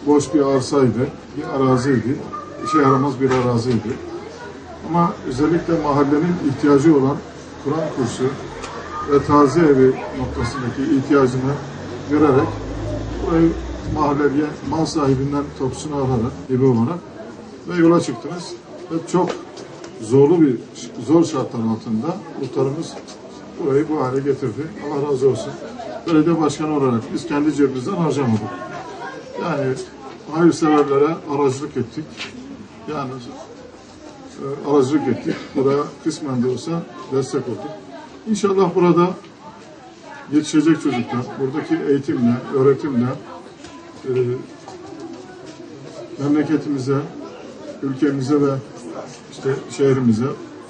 Boş bir arsaydı, bir araziydi. İşe yaramaz bir araziydi. Ama özellikle mahallenin ihtiyacı olan Kur'an kursu ve taziye evi noktasındaki ihtiyacını görerek burayı mahalleye mal sahibinden topsunu alarak, evi olarak ve yola çıktınız. Ve çok zor şartlar altında muhtarımız burayı bu hale getirdi. Allah razı olsun. Belediye başkanı olarak biz kendi cebimizden harcamadık. Yani hayırseverlere aracılık ettik. Yani aracılık ettik. Buraya kısmen de olsa destek olduk. İnşallah burada yetişecek çocuklar, buradaki eğitimle, öğretimle memleketimize, ülkemize ve işte şehrimize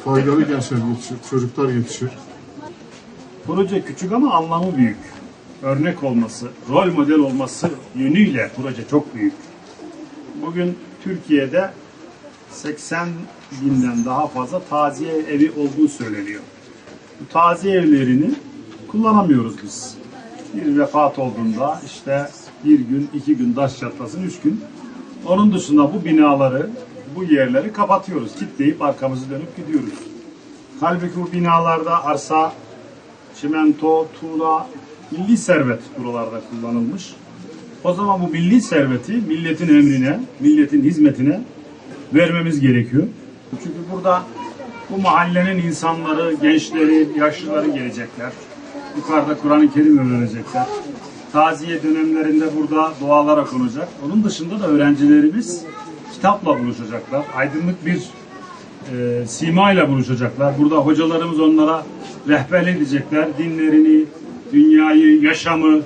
faydalı gençler yetişir, çocuklar yetişir. Proje küçük ama anlamı büyük. Örnek olması, rol model olması yönüyle proje çok büyük. Bugün Türkiye'de 80 binden daha fazla taziye evi olduğu söyleniyor. Bu taziye evlerini kullanamıyoruz biz. Bir vefat olduğunda işte bir gün, 2 gün taş çatlasın, 3 gün. Onun dışında bu binaları, bu yerleri kapatıyoruz. Kilitleyip arkamızı dönüp gidiyoruz. Halbuki bu binalarda arsa, çimento, tuğla, milli servet buralarda kullanılmış. O zaman bu milli serveti milletin emrine, milletin hizmetine vermemiz gerekiyor. Çünkü burada bu mahallenin insanları, gençleri, yaşlıları gelecekler. Yukarıda Kur'an-ı Kerim öğrenecekler. Taziye dönemlerinde burada dualar okunacak. Onun dışında da öğrencilerimiz kitapla buluşacaklar. Aydınlık bir simayla buluşacaklar. Burada hocalarımız onlara rehberlik edecekler. Dinlerini, dünyayı, yaşamı,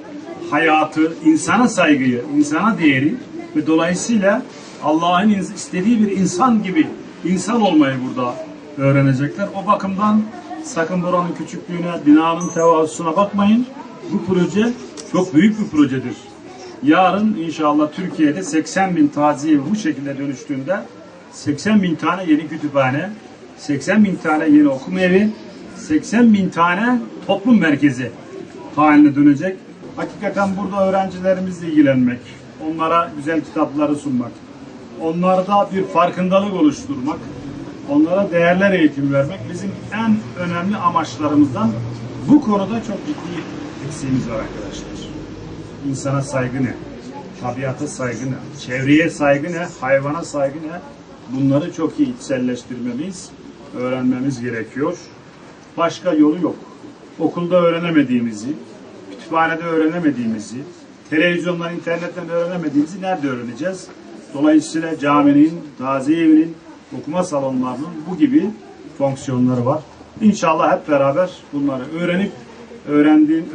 hayatı, insana saygıyı, insana değeri ve dolayısıyla Allah'ın istediği bir insan gibi insan olmayı burada öğrenecekler. O bakımdan sakın buranın küçüklüğüne, binanın tevazusuna bakmayın. Bu proje çok büyük bir projedir. Yarın inşallah Türkiye'de 80 bin taziye bu şekilde dönüştüğünde 80 bin tane yeni kütüphane, 80 bin tane yeni okuma evi, 80 bin tane toplum merkezi haline dönecek. Hakikaten burada öğrencilerimizle ilgilenmek, onlara güzel kitapları sunmak, onlarda bir farkındalık oluşturmak, onlara değerler eğitimi vermek bizim en önemli amaçlarımızdan. Bu konuda çok ciddi eksiğimiz var arkadaşlar. İnsana saygı ne? Tabiata saygı ne? Çevreye saygı ne? Hayvana saygı ne? Bunları çok iyi içselleştirmemiz, öğrenmemiz gerekiyor. Başka yolu yok. Okulda öğrenemediğimizi, kütüphanede öğrenemediğimizi, televizyondan, internetten öğrenemediğimizi nerede öğreneceğiz? Dolayısıyla caminin, taziye evinin, okuma salonlarının bu gibi fonksiyonları var. İnşallah hep beraber bunları öğrenip,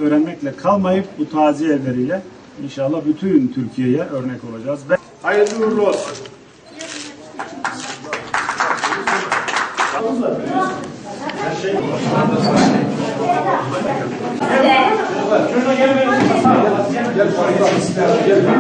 öğrenmekle kalmayıp bu taziye evleriyle inşallah bütün Türkiye'ye örnek olacağız. Hayırlı uğurlu olsun. Her şey